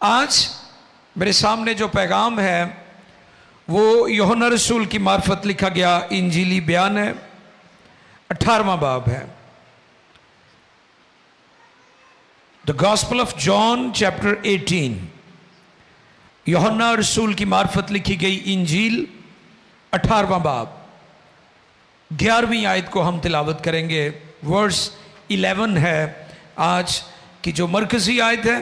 آج میرے سامنے جو پیغام ہے وہ یوحنا رسول کی معرفت لکھا گیا انجیلی بیان ہے، 18واں باب ہے. The Gospel of John chapter 18. یوحنا رسول کی معرفت لکھی گئی انجیل 18واں باب 11ویں آیت کو ہم تلاوت کریں گے. ورس 11 ہے آج کی جو مرکزی آیت ہے.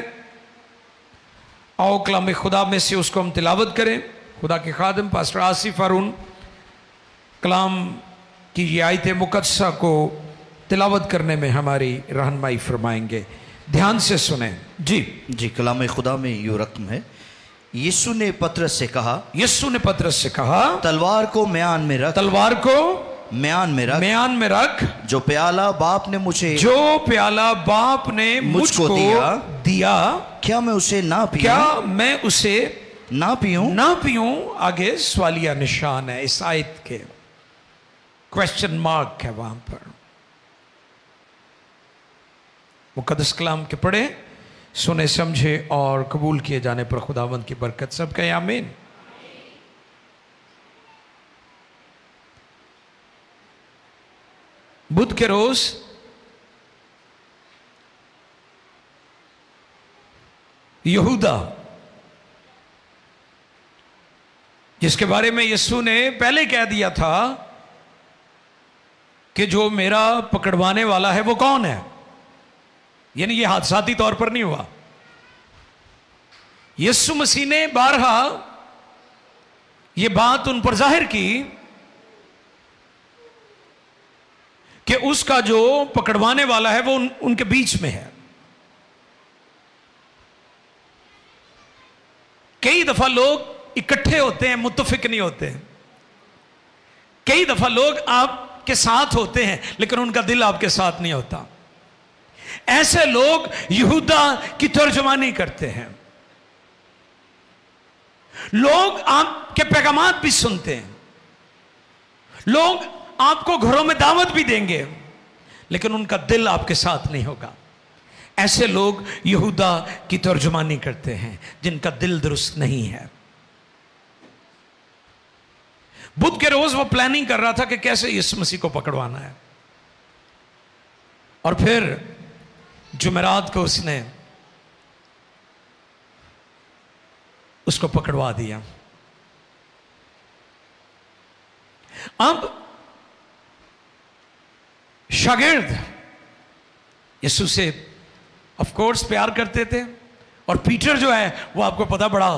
آؤ کلام خدا میں سے اس کو ہم تلاوت کریں. خدا کے خادم پاسٹر آصف ہارون کلام کی یہ آیت مقدسہ کو تلاوت کرنے میں ہماری رہنمائی فرمائیں گے. دھیان سے سنیں. جی کلام خدا میں یوں رقم ہے. یسوع نے پطرس سے کہا تلوار کو میان میں رکھ جو پیالہ باپ نے مجھ کو دیا کیا میں اسے نہ پیوں. آگے سوالیہ نشان ہے اس آیت کے، کویسچن مارک ہے وہاں پر. مقدس کلام کے پڑھے، سنے سمجھے اور قبول کیے جانے پر خداوند کی برکت. سب کہیں آمین. بدھ کے روز یہودا، جس کے بارے میں یسوع نے پہلے کہہ دیا تھا کہ جو میرا پکڑوانے والا ہے وہ کون ہے، یعنی یہ حادثاتی طور پر نہیں ہوا. یسوع مسیح نے بارہا یہ بات ان پر ظاہر کی کہ اس کا جو پکڑوانے والا ہے وہ ان کے بیچ میں ہے. کئی دفعہ لوگ اکٹھے ہوتے ہیں، متفق نہیں ہوتے. کئی دفعہ لوگ آپ کے ساتھ ہوتے ہیں لیکن ان کا دل آپ کے ساتھ نہیں ہوتا. ایسے لوگ یہودا کی ترجمانی کرتے ہیں. لوگ آپ کے پیغامات بھی سنتے ہیں، لوگ آپ کو گھروں میں دعوت بھی دیں گے لیکن ان کا دل آپ کے ساتھ نہیں ہوگا. ایسے لوگ یہودا کی ترجمانی کرتے ہیں جن کا دل درست نہیں ہے. بدھ کے روز وہ پلاننگ کر رہا تھا کہ کیسے یسوع مسیح کو پکڑوانا ہے، اور پھر جمعرات کو اس نے اس کو پکڑوا دیا. اب شاگرد یسوع سے آف کورس پیار کرتے تھے، اور پیٹر جو ہے وہ آپ کو پتا بڑا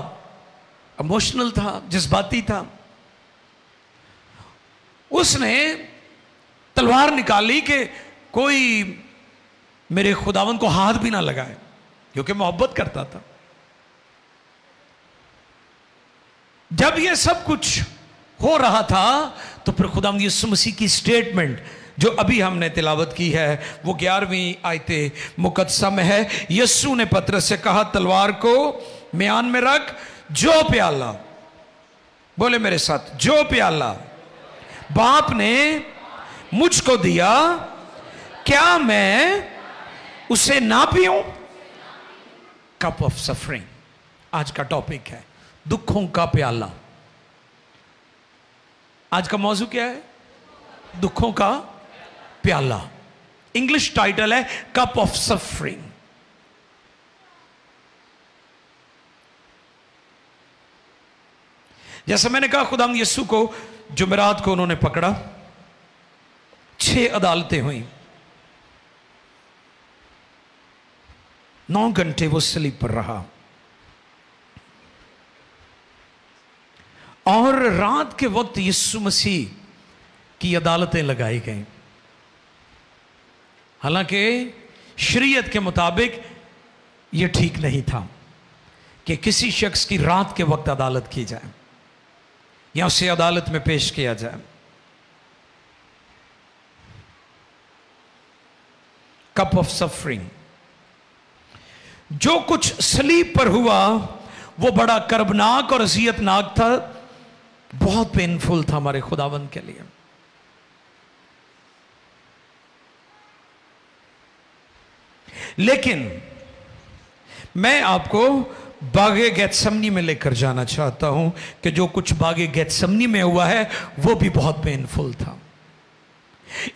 ایموشنل تھا، جذباتی تھا. اس نے تلوار نکالی کہ کوئی میرے خداوند کو ہاتھ بھی نہ لگائے، کیونکہ محبت کرتا تھا. جب یہ سب کچھ ہو رہا تھا تو پھر خداوند یسوع مسیح کی سٹیٹمنٹ جو ابھی ہم نے تلاوت کی ہے وہ 11ویں آیت مقدسہ میں ہے. یسوع نے پطرس سے کہا تلوار کو میان میں رکھ، جو پیالہ، بولے میرے ساتھ، جو پیالہ باپ نے مجھ کو دیا کیا میں اسے نہ پیوں. کپ آف سفرنگ آج کا ٹاپک ہے، دکھوں کا پیالہ. آج کا موضوع کیا ہے؟ دکھوں کا پیالہ. انگلش ٹائٹل ہے کپ آف سفرنگ. جیسا میں نے کہا خداوند یسوع کو جمعرات کو انہوں نے پکڑا. 6 عدالتیں ہوئیں، 9 گھنٹے وہ صلیب پر رہا، اور رات کے وقت یسوع مسیح کی عدالتیں لگائی گئیں. حالانکہ شریعت کے مطابق یہ ٹھیک نہیں تھا کہ کسی شخص کی رات کے وقت عدالت کی جائے یا اسے عدالت میں پیش کیا جائے. کپ آف سفرنگ، جو کچھ صلیب پر ہوا وہ بڑا کربناک اور اذیت ناک تھا، بہت پینفل تھا ہمارے خداوند کے لیے. لیکن میں آپ کو बागे गेत्समनी में लेकर जाना चाहता हूं कि जो कुछ बागे गेत्समनी में हुआ है वो भी बहुत पेनफुल था।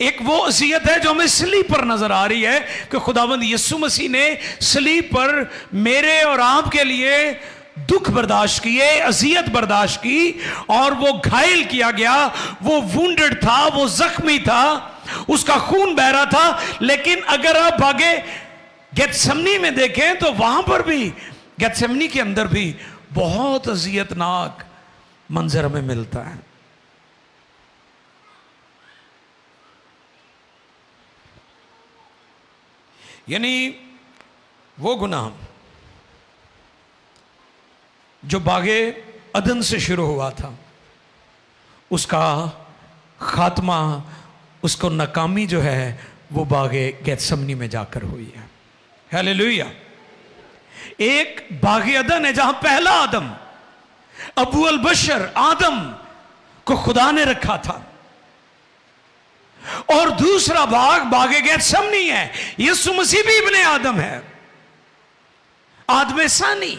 एक वो अज़ियत है जो हमें सलीब पर नजर आ रही है कि खुदावंद यीशु मसीह ने सलीब पर मेरे और आपके लिए दुख बर्दाश्त किए, अज़ियत बर्दाश्त की, और वो घायल किया गया, वो वुंडेड था, वो जख्मी था, उसका खून बह रहा था। लेकिन अगर आप आगे गेत्समनी में देखें तो वहां पर भी, गेत्समनी के अंदर भी बहुत अज़ियतनाक मंजर हमें मिलता है। यानी वो गुनाह जो बागे अदन से शुरू हुआ था, उसका खात्मा, उसको नाकामी जो है वो बागे गेत्समनी में जाकर हुई है। हालेलुया। एक बागे अदन है जहां पहला आदम, अबू अल बशर आदम को खुदा ने रखा था, और दूसरा बाग बागे गेत्समनी है। यीशु मसीह भी इब्ने आदम है, आदम सानी,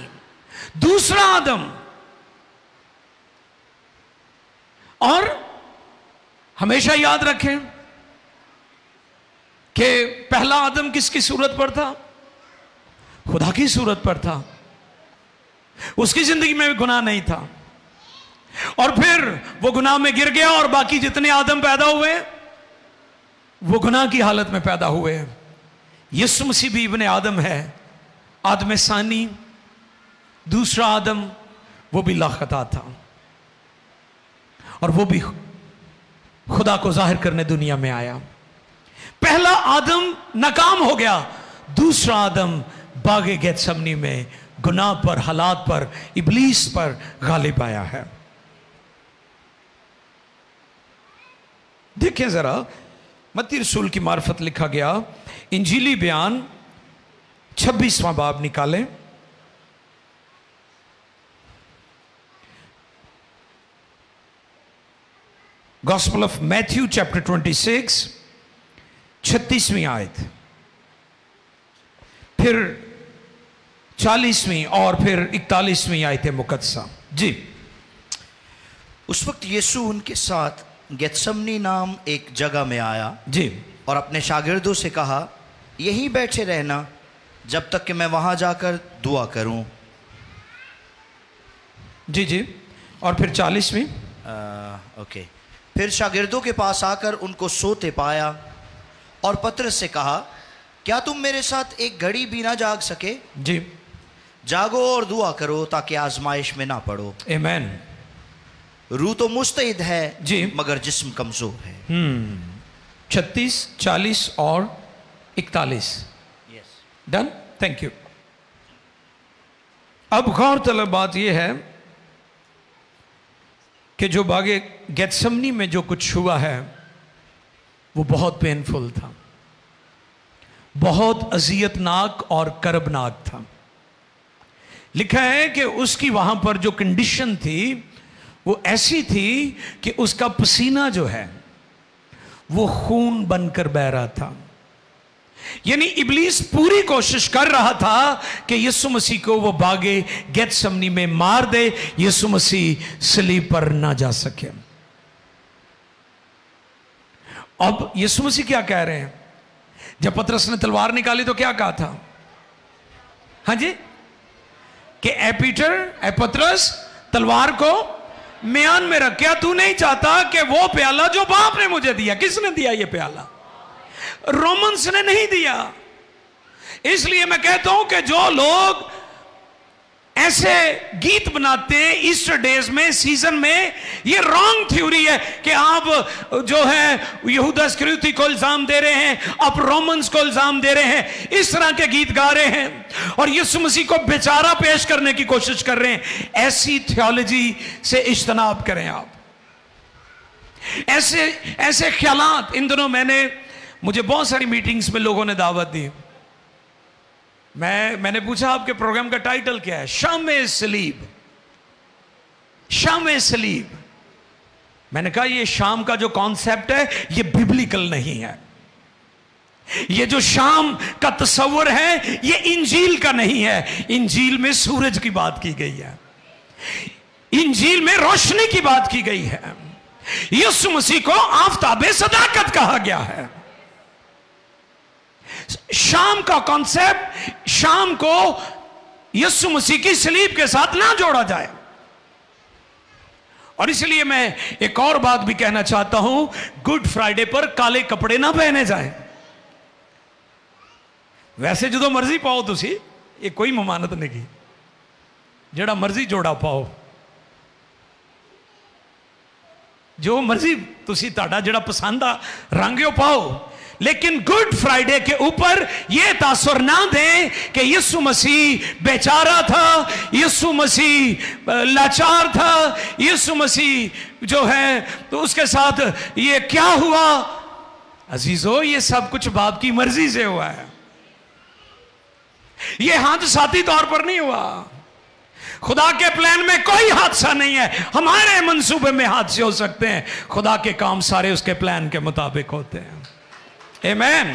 दूसरा आदम। और हमेशा याद रखें कि पहला आदम किसकी सूरत पर था? खुदा की सूरत पर था। उसकी जिंदगी में भी गुनाह नहीं था, और फिर वो गुनाह में गिर गया, और बाकी जितने आदम पैदा हुए वो गुनाह की हालत में पैदा हुए। यीशु मसीह भी इब्ने आदम है, आदम सानी, दूसरा आदम, वो भी लाखता था, और वो भी खुदा को जाहिर करने दुनिया में आया। पहला आदम नाकाम हो गया, दूसरा आदम बागे गेत्समनी में गुनाह पर, हालात पर, इब्लीस पर गालिब आया है। देखिए जरा, मत्ती रसूल की मार्फत लिखा गया इंजीली बयान 26वां बाब निकालें। गॉस्पेल ऑफ मैथ्यू चैप्टर 26 36वीं आयत, फिर 40वीं और फिर 41वीं आयत मुकद्दसा। जी। उस वक्त यीशु उनके साथ गेत्समनी नाम एक जगह में आया जी, और अपने शागिर्दों से कहा, यहीं बैठे रहना जब तक कि मैं वहां जाकर दुआ करूं। जी जी। और फिर 40वीं। ओके। फिर शागिर्दों के पास आकर उनको सोते पाया और पतरस से कहा, क्या तुम मेरे साथ एक घड़ी भी ना जाग सके? जी। जागो और दुआ करो ताकि आजमाइश में ना पड़ो। आमीन। रूह तो मुस्तैद है जी, मगर जिस्म कमजोर है। 36, 40 और 41। Done, thank you. अब गौरतलब बात यह है कि जो बागे गेत्समनी में जो कुछ हुआ है वो बहुत पेनफुल था, बहुत अजियतनाक और करबनाक था। लिखा है कि उसकी वहां पर जो कंडीशन थी वो ऐसी थी कि उसका पसीना जो है वो खून बनकर बह रहा था। यानी इब्लीस पूरी कोशिश कर रहा था कि यीशु मसीह को वो बागे गेत्समनी में मार दे, यीशु मसीह सलीब पर ना जा सके। अब यीशु मसीह क्या कह रहे हैं? जब पतरस ने तलवार निकाली तो क्या कहा था? हाँ जी, कि ए पीटर, ए पतरस, तलवार को म्यान में रख। क्या तू नहीं चाहता कि वो प्याला जो बाप ने मुझे दिया? किसने दिया ये प्याला? रोमन्स ने नहीं दिया। इसलिए मैं कहता हूं कि जो लोग ऐसे गीत बनाते हैं ईस्टर डेज में, सीजन में, ये रॉन्ग थ्योरी है कि आप जो है यहूदा इस्करियोती को इल्जाम दे रहे हैं, आप रोमन्स को इल्जाम दे रहे हैं, इस तरह के गीत गा रहे हैं और यीशु मसीह को बेचारा पेश करने की कोशिश कर रहे हैं। ऐसी थियोलॉजी से इज्तनाब करें आप। ऐसे ख्यालात, इन दिनों मुझे बहुत सारी मीटिंग्स में लोगों ने दावत दी। मैंने पूछा आपके प्रोग्राम का टाइटल क्या है? शामे सलीब। शामे सलीब। मैंने कहा ये शाम का जो कॉन्सेप्ट है ये बिब्लिकल नहीं है। یہ جو شام کا تصور ہے یہ انجیل کا نہیں ہے. انجیل میں سورج کی بات کی گئی ہے, انجیل میں روشنی کی بات کی گئی ہے. یسوع مسیح کو آفتاب صداقت کہا گیا ہے. شام کا کانسیپٹ, شام کو یسوع مسیح کی صلیب کے ساتھ نہ جوڑا جائے. اور اس لیے میں ایک اور بات بھی کہنا چاہتا ہوں, گڈ فرائیڈے پر کالے کپڑے نہ پہنے جائیں. ویسے جدو مرضی پاؤ تسی, یہ کوئی ممانت نہیں کی, جڑا مرضی جوڑا پاؤ, جو مرضی تسی تاڑا جڑا پسند آ رنگیو پاؤ. لیکن گڈ فرائیڈے کے اوپر یہ تاثر نہ دیں کہ یسوع مسیح بیچارہ تھا, یسوع مسیح لاچار تھا, یسوع مسیح جو ہے تو اس کے ساتھ یہ کیا ہوا. عزیزو, یہ سب کچھ باپ کی مرضی سے ہوا ہے, یہ حادثاتی طور پر نہیں ہوا. خدا کے پلان میں کوئی حادثہ نہیں ہے. ہمارے منصوبے میں حادثے ہو سکتے ہیں, خدا کے کام سارے اس کے پلان کے مطابق ہوتے ہیں. آمین.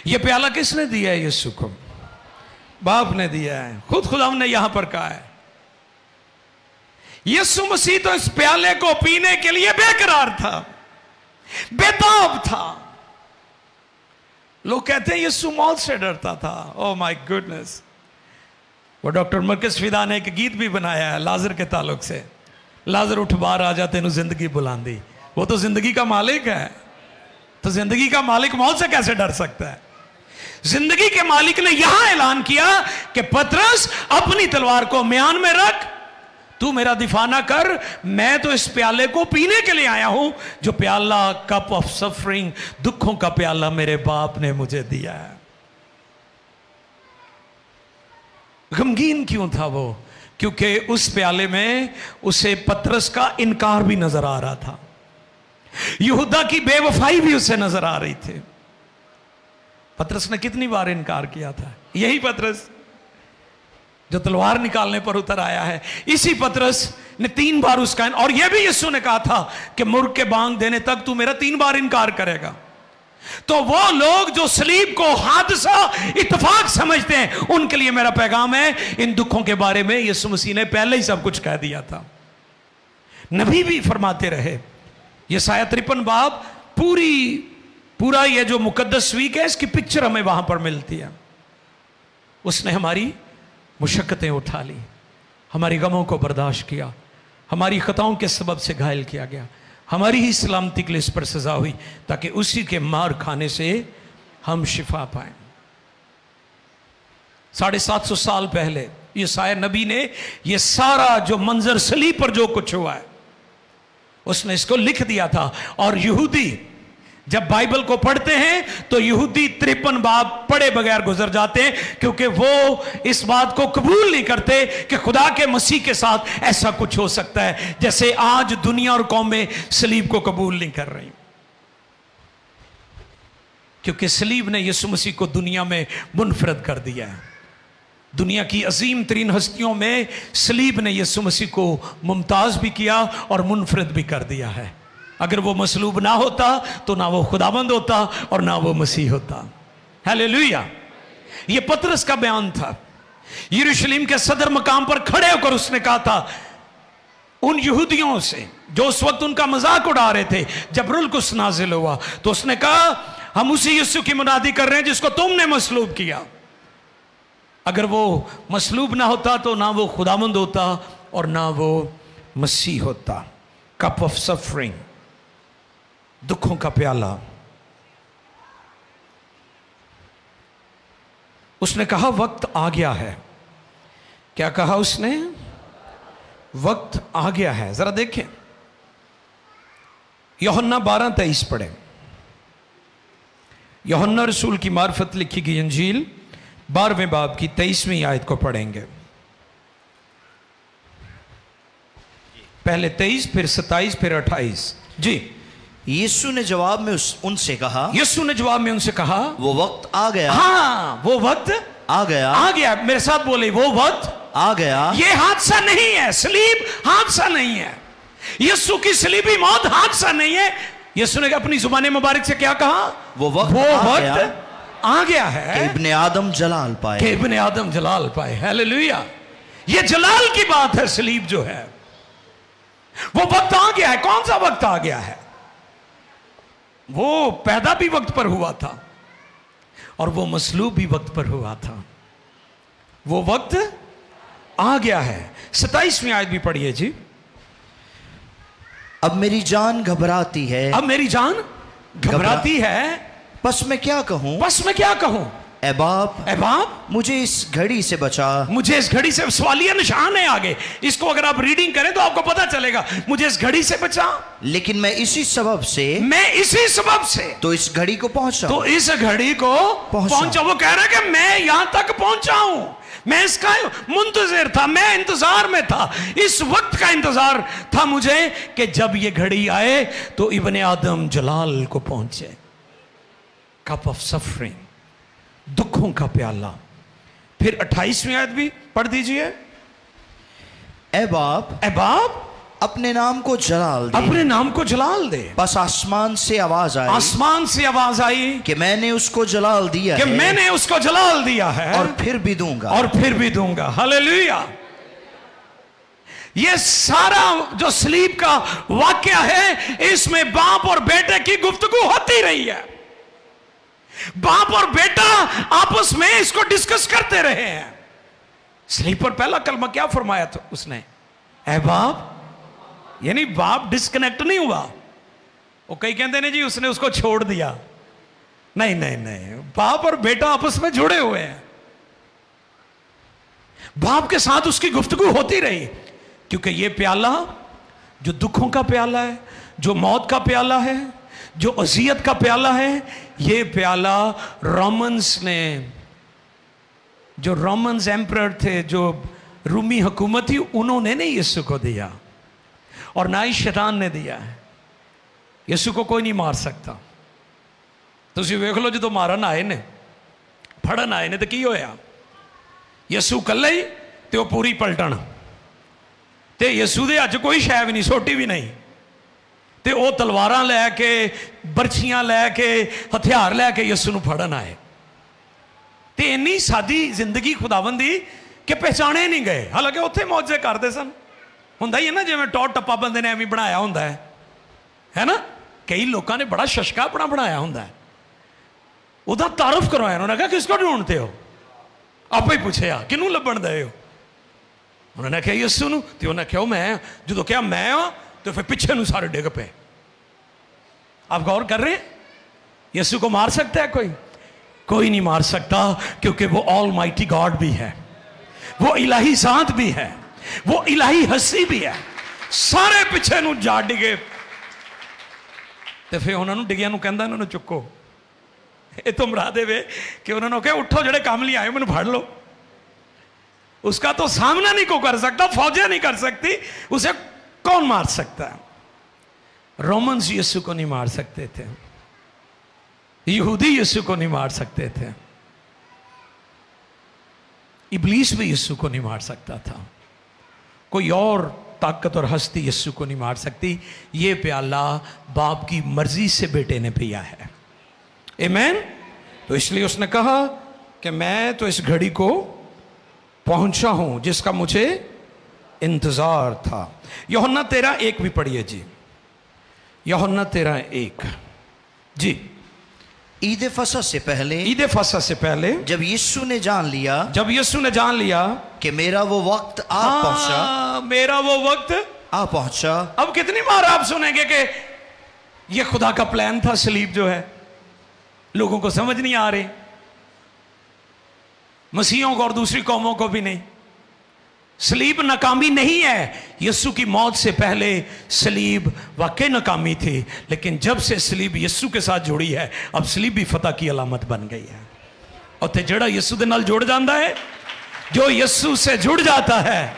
یہ پیالہ کس نے دیا ہے یسوع کو؟ باپ نے دیا ہے. خود خدا نے یہاں پر کہا ہے. یسوع مسیح تو اس پیالے کو پینے کے لیے بے قرار تھا, بےتاب تھا. لوگ کہتے ہیں یسوع موت سے ڈرتا تھا. او مائی گڈنس. وہ ڈاکٹر مرکز فدا نے ایک گیت بھی بنایا ہے لازر کے تعلق سے. لازر اٹھ باہر آ جا, تینوں زندگی بلاندی. وہ تو زندگی کا مالک ہے, تو زندگی کا مالک موت سے کیسے ڈر سکتا ہے؟ زندگی کے مالک نے یہاں اعلان کیا کہ پطرس اپنی تلوار کو میان میں رکھ, تو میرا دفاع نہ کر, میں تو اس پیالے کو پینے کے لیے آیا ہوں جو پیالہ کپ آف سفرنگ, دکھوں کا پیالہ میرے باپ نے مجھے دیا ہے. غمگین کیوں تھا وہ؟ کیونکہ اس پیالے میں اسے پطرس کا انکار بھی نظر آ رہا تھا, یہودا کی بے وفائی بھی اسے نظر آ رہی تھی. پطرس نے کتنی بار انکار کیا تھا؟ یہی پطرس جو تلوار نکالنے پر اتر آیا ہے, اسی پطرس نے 3 بار اس کا, اور یہ بھی یسوع نے کہا تھا کہ مرغ کے بانگ دینے تک تو میرا 3 بار انکار کرے گا. تو وہ لوگ جو صلیب کو حادثہ اتفاق سمجھتے ہیں, ان کے لیے میرا پیغام ہے, ان دکھوں کے بارے میں یسوع مسیح نے پہلے ہی سب کچھ کہہ دیا تھا. نبی بھی فرماتے رہے. یسایہ 53 باب پورا یہ جو مقدس ویک ہے, اس کی پکچر ہمیں وہاں پر ملتی ہے. اس نے ہماری مشقتیں اٹھا لی, ہماری غموں کو برداشت کیا, ہماری خطاؤں کے سبب سے گھائل کیا گیا, ہماری ہی سلامتی کے لیے اس پر سزا ہوئی تاکہ اسی کے مار کھانے سے ہم شفا پائیں. 750 سال پہلے یسایہ نبی نے یہ سارا جو منظر صلیب پر جو کچھ ہوا ہے اس نے اس کو لکھ دیا تھا. اور یہودی جب بائبل کو پڑھتے ہیں تو یہودی 53 باب پڑھے بغیر گزر جاتے ہیں, کیونکہ وہ اس بات کو قبول نہیں کرتے کہ خدا کے مسیح کے ساتھ ایسا کچھ ہو سکتا ہے جیسے آج دنیا اور قومیں صلیب کو قبول نہیں کر رہی. کیونکہ صلیب نے یسوع مسیح کو دنیا میں منفرد کر دیا ہے. دنیا کی عظیم ترین ہستیوں میں صلیب نے یسوع مسیح کو ممتاز بھی کیا اور منفرد بھی کر دیا ہے. اگر وہ مصلوب نہ ہوتا تو نہ وہ خداوند ہوتا اور نہ وہ مسیح ہوتا. ہیلیلویا. یہ پطرس کا بیان تھا. یروشلم کے صدر مقام پر کھڑے ہو کر اس نے کہا تھا ان یہودیوں سے جو اس وقت ان کا مذاق اڑا رہے تھے, جب روح القدس نازل ہوا تو اس نے کہا ہم اسی یسوع کی منادی کر رہے ہیں جس کو تم نے مصلوب کیا. اگر وہ مصلوب نہ ہوتا تو نہ وہ خداوند ہوتا اور نہ وہ مسیح ہوتا. کپ آف سفرنگ, دکھوں کا پیالہ. اس نے کہا وقت آ گیا ہے. کیا کہا اس نے؟ وقت آ گیا ہے. ذرا دیکھیں یوحنا 12:23 پڑھیں. یوحنا رسول کی معرفت لکھی گئی انجیل 12ویں باب کی 23ویں آیت کو پڑھیں گے. پہلے 23 پھر 27 پھر 28. جی. یسوع نے جواب میں ان سے کہا, یسوع نے جواب میں ان سے کہا وہ وقت آ گیا. ہاں وہ وقت آ گیا. آ گیا. میرے ساتھ بولے وہ وقت آ گیا. یہ حادثہ نہیں ہے. صلیب حادثہ نہیں ہے. یسوع کی صلیبی موت حادثہ نہیں ہے. यीशु ने अपनी जुबान मुबारक से क्या कहा? वो वक्त आ गया कि है इब्ने आदम जलाल पाए। कि इब्ने आदम जलाल पाए। हालेलुया। ये जलाल की बात है। सलीब जो है वो वक्त आ गया है। कौन सा वक्त आ गया है? वो पैदा भी वक्त पर हुआ था और वो मसलूब भी वक्त पर हुआ था। वो वक्त आ गया है। 27वीं आयत भी पढ़िए जी। अब मेरी जान घबराती है, अब मेरी जान घबराती है, बस मैं क्या कहूं, बस मैं क्या कहूं। ऐ बाप, ऐ बाप, मुझे इस घड़ी से बचा। मुझे इस घड़ी से, सवालिया निशान है आगे, इसको अगर आप रीडिंग करें तो आपको पता चलेगा। मुझे इस घड़ी से बचा, लेकिन मैं इसी सबब से, मैं इसी सबब से तो इस घड़ी को पहुंचा, तो इस घड़ी को पहुंचा। वो कह रहा है कि मैं यहां तक पहुंचा हूं, मैं इसका मुंतजिर था, मैं इंतजार में था, इस वक्त का इंतजार था मुझे कि जब ये घड़ी आए तो इब्ने आदम जलाल को पहुंचे। कप ऑफ सफरिंग, दुखों का प्याला। फिर 28वीं आयत भी पढ़ दीजिए। ऐ बाप, ऐ बाप, अपने नाम को जलाल दे, अपने नाम को जलाल दे। बस आसमान से आवाज आई, आसमान से आवाज आई कि मैंने उसको जलाल दिया कि है, मैंने उसको जलाल दिया है और फिर भी दूंगा, और फिर भी दूंगा। हालेलुया। ये सारा जो सलीब का वाक्य है, इसमें बाप और बेटे की गुफ्तगू होती रही है। बाप और बेटा आपस में इसको डिस्कस करते रहे हैं। सलीब पर पहला कलमा क्या फरमाया था उसने? ऐ बाप। यानी बाप डिस्कनेक्ट नहीं हुआ। वो कई कहते हैं जी उसने उसको छोड़ दिया। नहीं नहीं नहीं, बाप और बेटा आपस में जुड़े हुए हैं। बाप के साथ उसकी गुफ्तगू होती रही, क्योंकि ये प्याला जो दुखों का प्याला है, जो मौत का प्याला है, जो अजियत का प्याला है, ये प्याला रोमन्स ने, जो रोमन्स एम्परर थे, जो रूमी हुकूमत थी, उन्होंने नहीं यीशु को दिया और ना ही शैतान ने दिया है। यीशु को कोई नहीं मार सकता। तुसी वेख लो जो मारन आए ने, फड़न आए ने, तो की होया? यीशु कल्ले ही ते वो पूरी पलटन, ते यीशु दे हज कोई शै भी नहीं, सोटी भी नहीं, ते वो तलवारां लैके, बरछियां लैके, हथियार लैके यीशु नूं फड़न आए। ते इन्नी सादी जिंदगी खुदावन दी कि पहचाने नहीं गए। हालांकि उत्थे मौजे करते सन। हुंदा ही है ना, जिवें टॉट टप्पा बंदे ने एवं बनाया हुंदा है ना। कई लोगों ने बड़ा शशका अपना बनाया हुंदा है, उहदा तारुफ करवाया। उन्होंने कहा किसको ढूंढते हो? आप ही पूछया किनू लभण दे हो? उन्होंने कहा यीशु नूं। ते उन्हें कहा मैं, जो कहा मैं हाँ, तो फिर पीछे नूं सारे डिग पे। आप गौर कर रहे हैं? यीशु को मार सकता है कोई? कोई नहीं मार सकता, क्योंकि वो ऑल माइटी गॉड भी है, वो इलाही जात भी है, वो इलाही हस्ती भी है। सारे पिछे नूं जा डिगे, तो फिर उन्होंने डिगिया नूं कहंदा इन्होंने चुको। ये तो मरा देवे कि उन्होंने कहा उठो, जेड़े काम लिए आए मैंने फड़ लो। उसका तो सामना नहीं को कर सकता, फौजें नहीं कर सकती, उसे कौन मार सकता है? रोमन्स यीशु को नहीं मार सकते थे, यहूदी यीशु को नहीं मार सकते थे, इब्लीस भी यीशु को नहीं मार सकता था, कोई और ताकत और हस्ती यीशु को नहीं मार सकती। ये प्याला बाप की मर्जी से बेटे ने पिया है। आमीन। तो इसलिए उसने कहा कि मैं तो इस घड़ी को पहुंचा हूं जिसका मुझे इंतजार था। यूहन्ना 13:1 भी पढ़िए जी। यूहन्ना 13:1 जी। ईद फसह से पहले, ईद फसह से पहले जब यीशु ने जान लिया, जब यीशु ने जान लिया कि मेरा वो वक्त आ पहुंचा, मेरा वो वक्त आ पहुंचा। अब कितनी बार आप सुनेंगे कि ये खुदा का प्लान था। सलीब जो है लोगों को समझ नहीं आ रही, मसीहों को और दूसरी कौमों को भी नहीं। सलीब नाकामी नहीं है। यीशु की मौत से पहले सलीब वाकई नाकामी थी, लेकिन जब से सलीब यीशु के साथ जुड़ी है, अब सलीब भी फतह की अलामत बन गई है। और ते जड़ा यीशु दे नाल जुड़ जाता है, जो यीशु से जुड़ जाता है,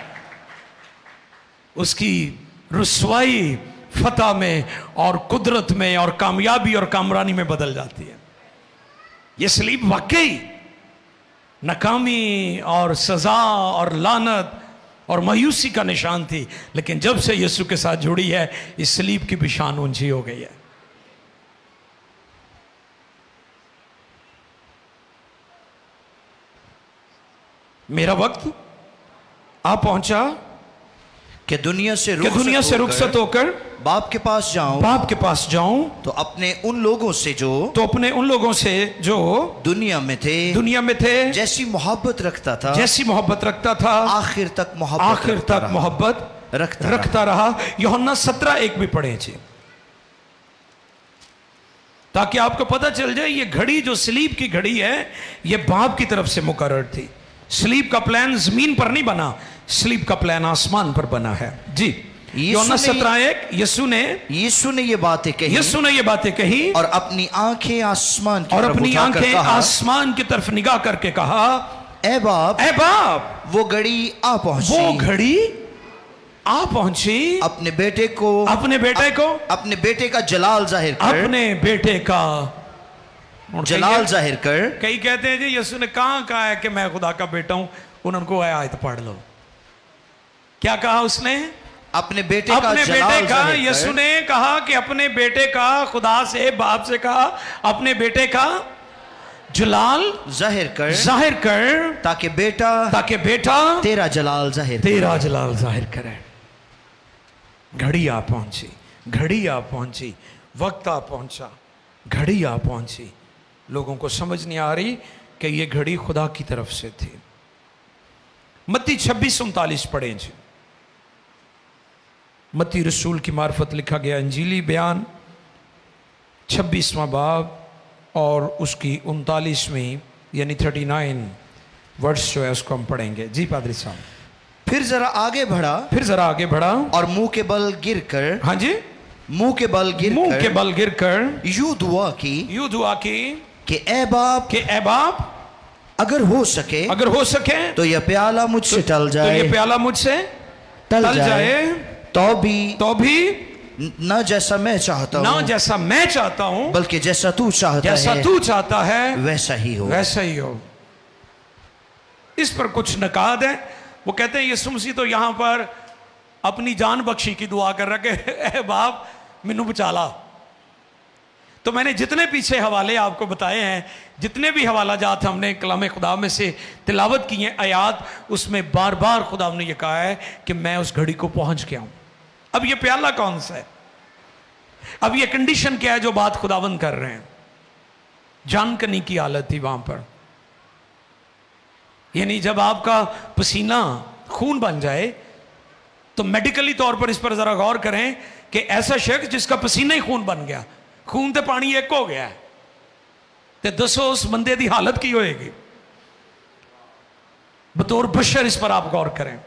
उसकी रुसवाई फतह में और कुदरत में और कामयाबी और कामरानी में बदल जाती है। यह सलीब वाकई नाकामी और सजा और लानत और मायूसी का निशान थी, लेकिन जब से यीशु के साथ जुड़ी है, इस सलीब की भी शान ऊंची हो गई है। मेरा वक्त आ पहुंचा कि दुनिया से रुखसत होकर बाप के पास जाऊं तो अपने उन लोगों से जो दुनिया में थे जैसी मोहब्बत रखता था आखिर तक मोहब्बत रखता रहा। यूहन्ना 17:1 भी पढ़े जी, ताकि आपको पता चल जाए ये घड़ी जो सलीब की घड़ी है ये बाप की तरफ से मुकर्रर थी। सलीब का प्लान जमीन पर नहीं बना, सलीब का प्लान आसमान पर बना है जी। यूहन्ना 17:1 यीशु ने ये बातें कही और अपनी आंखें आसमान की तरफ निगाह करके कहा, ए बाप वो घड़ी आ पहुंची अपने बेटे का जलाल जाहिर कर। कई कहते हैं जी यीशु ने कहा है कि मैं खुदा का बेटा हूं, उनको आयत पढ़ लो। क्या कहा उसने? अपने बेटे का यीशु ने कहा कि अपने बेटे का, खुदा से बाप से कहा अपने बेटे का जलाल जाहिर कर ताकि बेटा तेरा जलाल जाहिर करे। घड़ी आ पहुंची, वक्त आ पहुंचा, घड़ी आ पहुंची। लोगों को समझ नहीं आ रही कि ये घड़ी खुदा की तरफ से थी। मत्ती 26:39 पढ़े जी। मत्ती रसूल की मार्फत लिखा गया इंजीली बयान 26वां बाब और उसकी 39वीं यानी 39 वर्ड्स जो है उसको हम पढ़ेंगे जी पादरी साहब। फिर जरा आगे बढ़ा और मुंह के बल गिरकर, हाँ जी, मुंह के बल गिरकर यूं दुआ की कि ए बाप अगर हो सके तो यह प्याला मुझसे टल जाए तो भी न जैसा मैं चाहता हूं बल्कि जैसा तू चाहता है वैसा ही हो। इस पर कुछ नकाद है। वो कहते हैं यीशु मसीह तो यहां पर अपनी जान बख्शी की दुआ कर रखे, ए बाप मैनू बचा ला। तो मैंने जितने पीछे हवाले आपको बताए हैं, जितने भी हवाला जात हमने कलाम खुदा में से तिलावत की हैं आयात, उसमें बार बार खुदा ने यह कहा है कि मैं उस घड़ी को पहुंच गया हूं। अब ये प्याला कौन सा है? अब ये कंडीशन क्या है जो बात खुदावंद कर रहे हैं? जान करने की हालत थी वहां पर, यानी जब आपका पसीना खून बन जाए तो मेडिकली तौर पर इस पर जरा गौर करें कि ऐसा शख्स जिसका पसीना ही खून बन गया, खून ते पानी एक हो गया है, तो दसो उस बंदे की हालत की होएगी? बतौर बशर इस पर आप गौर करें।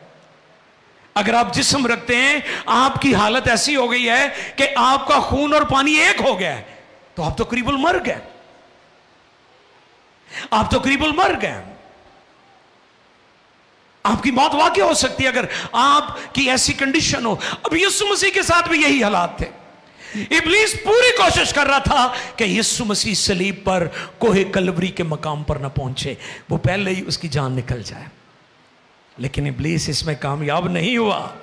अगर आप जिस्म रखते हैं, आपकी हालत ऐसी हो गई है कि आपका खून और पानी एक हो गया है, तो आप तो करीबन मर गए, आपकी मौत वाकई हो सकती है अगर आपकी ऐसी कंडीशन हो। अब यीशु मसीह के साथ भी यही हालात थे। इब्लीस पूरी कोशिश कर रहा था कि यीशु मसीह सलीब पर कोहे कलवरी के मकाम पर न पहुंचे, वो पहले ही उसकी जान निकल जाए। लेकिन इब्लीस इसमें कामयाब नहीं हुआ।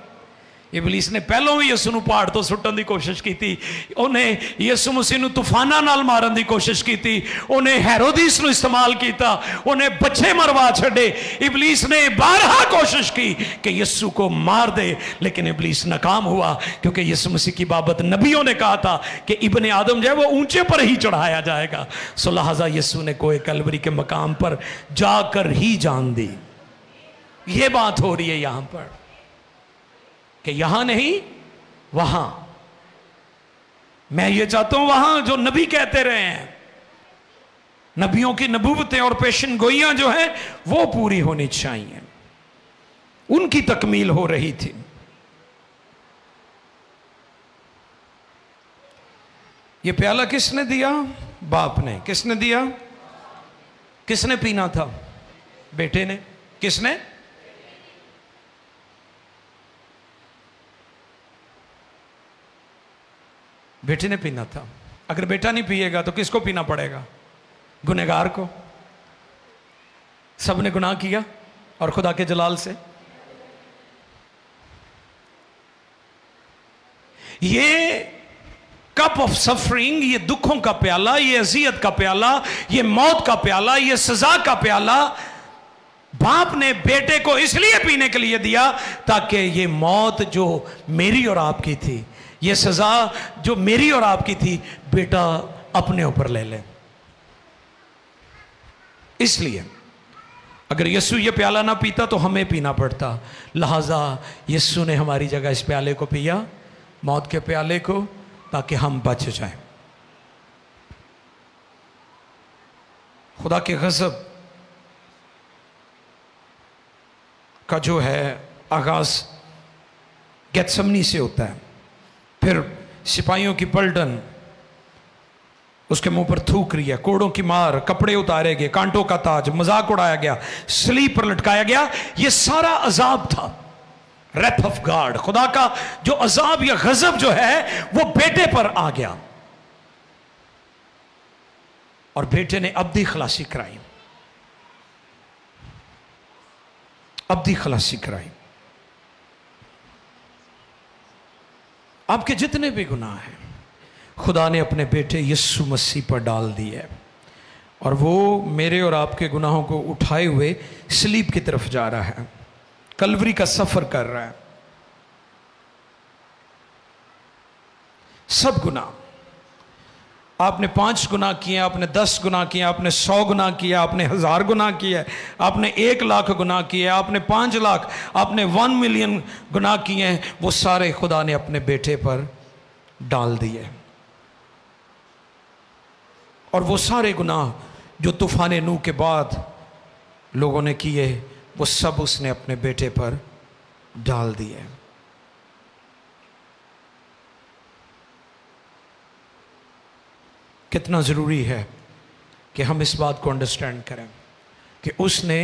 इब्लीस ने पहलों भी यीशु नूं पहाड़ तो सुट्टन की कोशिश की थी, उन्हें यीशु मसीह नूं तूफानां नाल मारन की कोशिश की थी, उन्हें हेरोदिस नूं इस्तेमाल किया, उन्हें बच्चे मरवा छड़े। इब्लीस ने 12 कोशिश की कि यीशु को मार दे, लेकिन इब्लीस नाकाम हुआ, क्योंकि यीशु मसीह की बाबत नबियों ने कहा था कि इब्ने आदम जो है वो ऊंचे पर ही चढ़ाया जाएगा। सो लिहाजा यीशु ने कोहे कलवरी के मकाम पर जाकर ही जान दी। ये बात हो रही है यहां पर कि यहां नहीं वहां। मैं ये चाहता हूं वहां जो नबी कहते रहे हैं, नबियों की नबूवतें और पेशन गोइयां जो है वो पूरी होनी चाहिए, उनकी तकमील हो रही थी। ये प्याला किसने दिया? बाप ने। किसने दिया? किसने पीना था? बेटे ने। किसने? बेटे ने पीना था। अगर बेटा नहीं पिएगा तो किसको पीना पड़ेगा? गुनहगार को। सबने गुनाह किया और खुदा के जलाल से। ये कप ऑफ सफरिंग, ये दुखों का प्याला, ये अजियत का प्याला, ये मौत का प्याला, ये सजा का प्याला बाप ने बेटे को इसलिए पीने के लिए दिया ताकि ये मौत जो मेरी और आपकी थी, ये सजा जो मेरी और आपकी थी, बेटा अपने ऊपर ले ले। इसलिए अगर यीशु ये प्याला ना पीता तो हमें पीना पड़ता, लिहाजा यीशु ने हमारी जगह इस प्याले को पिया, मौत के प्याले को, ताकि हम बच जाएं। खुदा के गज़ब का जो है आगाज गेत्समनी से होता है, फिर सिपाहियों की पलटन उसके मुंह पर थूक रही है, कोड़ों की मार, कपड़े उतारे गए, कांटों का ताज, मजाक उड़ाया गया, सलीब पर लटकाया गया। ये सारा अजाब था, रेथ ऑफ गॉड, खुदा का जो अजाब या गजब जो है वो बेटे पर आ गया, और बेटे ने अब्दी खलासी कराई, अब्दी खलासी कराई। आपके जितने भी गुनाह हैं खुदा ने अपने बेटे यीशु मसीह पर डाल दिए, और वो मेरे और आपके गुनाहों को उठाए हुए सलीब की तरफ जा रहा है, कलवरी का सफर कर रहा है। सब गुनाह, आपने 5 गुनाह किए, आपने 10 गुनाह किए, आपने 100 गुनाह किया, आपने 1000 गुनाह किए, आपने 1 लाख गुनाह किए, आपने 5 लाख, आपने 1 मिलियन गुनाह किए हैं, वो सारे खुदा ने अपने बेटे पर डाल दिए। और वो सारे गुनाह जो तूफान नूह के बाद लोगों ने किए, वो सब उसने अपने बेटे पर डाल दिए। कितना ज़रूरी है कि हम इस बात को अंडरस्टैंड करें कि उसने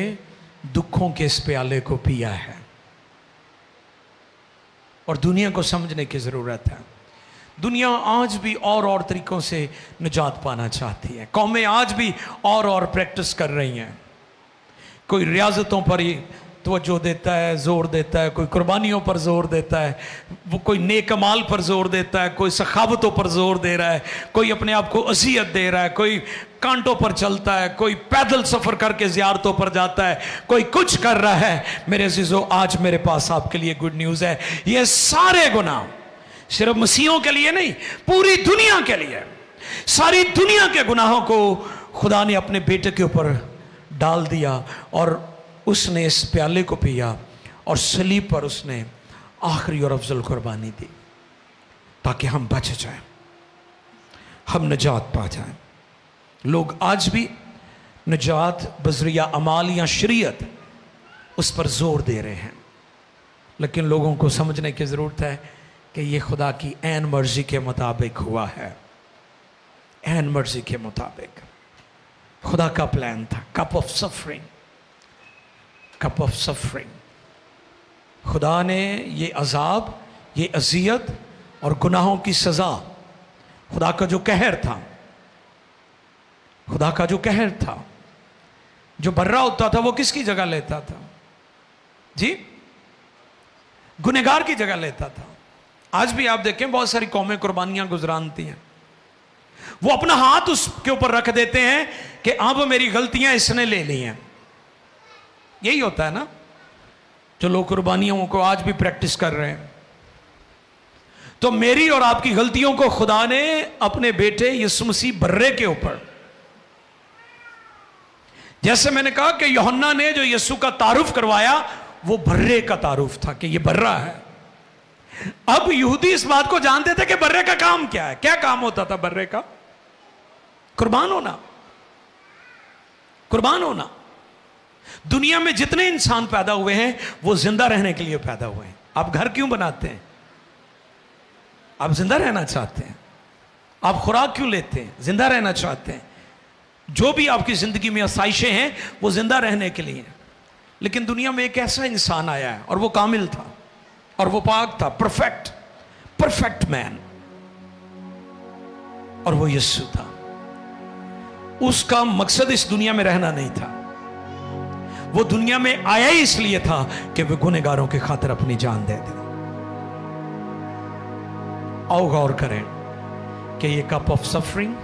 दुखों के इस प्याले को पिया है, और दुनिया को समझने की ज़रूरत है। दुनिया आज भी और तरीक़ों से निजात पाना चाहती है, कौमें आज भी और प्रैक्टिस कर रही हैं। कोई रियाजतों पर ही तवज्जो देता है, ज़ोर देता है, कोई कुर्बानियों पर ज़ोर देता है, वो कोई नेक अमाल पर ज़ोर देता है, कोई सखावतों पर ज़ोर दे रहा है, कोई अपने आप को अज़ियत दे रहा है, कोई कांटों पर चलता है, कोई पैदल सफ़र करके ज़ियारतों पर जाता है, कोई कुछ कर रहा है। मेरे अज़ीज़ों, आज मेरे पास आपके लिए गुड न्यूज़ है, ये सारे गुनाह सिर्फ मसीहों के लिए नहीं, पूरी दुनिया के लिए, सारी दुनिया के गुनाहों को खुदा ने अपने बेटे के ऊपर डाल दिया, और उसने इस प्याले को पिया, और सलीब पर उसने आखिरी और अफजल कुर्बानी दी, ताकि हम बच जाएं, हम निजात पा जाएं। लोग आज भी निजात बज़रिया अमाल या शरीयत उस पर जोर दे रहे हैं, लेकिन लोगों को समझने की ज़रूरत है कि ये खुदा की ऐन मर्जी के मुताबिक हुआ है, ऐन मर्जी के मुताबिक। खुदा का प्लान था, cup of suffering, cup of suffering. खुदा ने ये अजाब, ये अजियत और गुनाहों की सज़ा, खुदा का जो कहर था, खुदा का जो कहर था, जो बर्रा होता था, वो किसकी जगह लेता था जी? गुनहगार की जगह लेता था। आज भी आप देखें बहुत सारी कौमें कुर्बानियां गुजरानती हैं, वो अपना हाथ उसके ऊपर रख देते हैं कि अब मेरी गलतियां इसने ले ली हैं। यही होता है ना, जो लोग कुर्बानियों को आज भी प्रैक्टिस कर रहे हैं। तो मेरी और आपकी गलतियों को खुदा ने अपने बेटे यीशु मसीह बर्रे के ऊपर, जैसे मैंने कहा कि यूहन्ना ने जो यीशु का तारुफ करवाया वो बर्रे का तारुफ था कि ये बर्रा है। अब यहूदी इस बात को जानते थे कि बर्रे का काम क्या है। क्या काम होता था बर्रे का? कुर्बान होना, कुर्बान होना। दुनिया में जितने इंसान पैदा हुए हैं वो जिंदा रहने के लिए पैदा हुए हैं। आप घर क्यों बनाते हैं? आप जिंदा रहना चाहते हैं। आप खुराक क्यों लेते हैं? जिंदा रहना चाहते हैं। जो भी आपकी जिंदगी में आसाइशें हैं वो जिंदा रहने के लिए। लेकिन दुनिया में एक ऐसा इंसान आया है और वो कामिल था और वो पाक था, परफेक्ट, परफेक्ट मैन, और वो यीशु था। उसका मकसद इस दुनिया में रहना नहीं था, वो दुनिया में आया ही इसलिए था कि वह गुनहगारों की खातिर अपनी जान दे दे। आओ गौर करें कि ये कप ऑफ सफरिंग,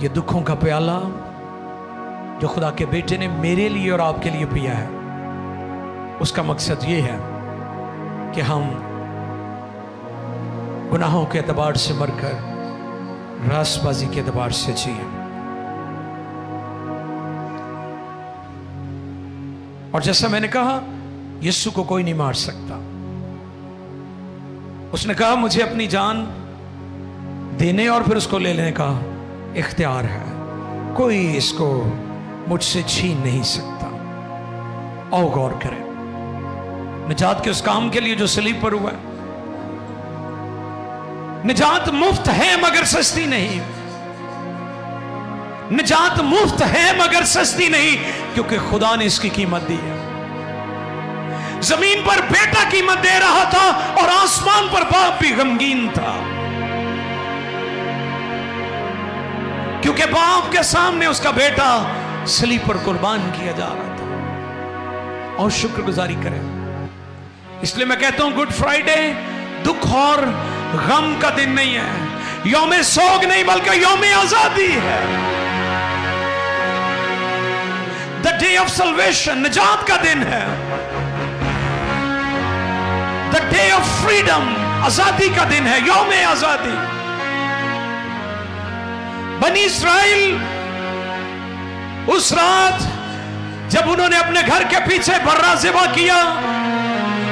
ये दुखों का प्याला जो खुदा के बेटे ने मेरे लिए और आपके लिए पिया है, اس کا مقصد یہ ہے کہ ہم گناہوں کے اعتبار سے مر کر راست بازی کے اعتبار سے جئیں. اور جیسا میں نے کہا یسوع کو کوئی نہیں مار سکتا. اس نے کہا مجھے اپنی جان دینے اور پھر اس کو لے لینے کا اختیار ہے. کوئی اس کو مجھ سے چھین نہیں سکتا. آؤ غور کریں نجات کے اس کام کے لیے جو صلیب پر ہوا ہے. نجات مفت ہے مگر سستی نہیں. نجات مفت ہے مگر سستی نہیں کیونکہ خدا نے اس کی قیمت دی ہے. زمین پر بیٹا قیمت دے رہا تھا اور آسمان پر باپ بھی غمگین تھا کیونکہ باپ کے سامنے اس کا بیٹا صلیب پر قربان کیا جا رہا تھا. اور شکر گزاری کریں. اس لیے میں کہتا ہوں گڈ فرائیڈے دکھ اور غم کا دن نہیں ہے, یوم سوگ نہیں بلکہ یوم آزادی ہے. The day of salvation, نجات کا دن ہے. The day of freedom, آزادی کا دن ہے, یوم آزادی. بنی اسرائیل اس رات جب انہوں نے اپنے گھر کے پیچھے برا ذبح کیا,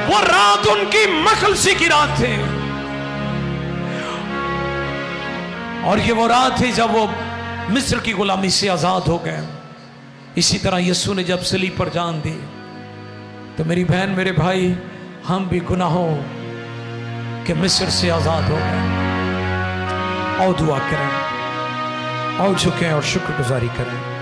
وہ رات ان کی مخلصی کی رات تھی. اور یہ وہ رات تھی جب وہ مصر کی غلامی سے آزاد ہو گئے. اسی طرح یسوع نے جب صلیب پر جان دی تو میری بہن میرے بھائی ہم بھی گناہوں کے مصر سے آزاد ہو گئے. آؤ دعا کریں, آؤ جھکیں اور شکر گزاری کریں.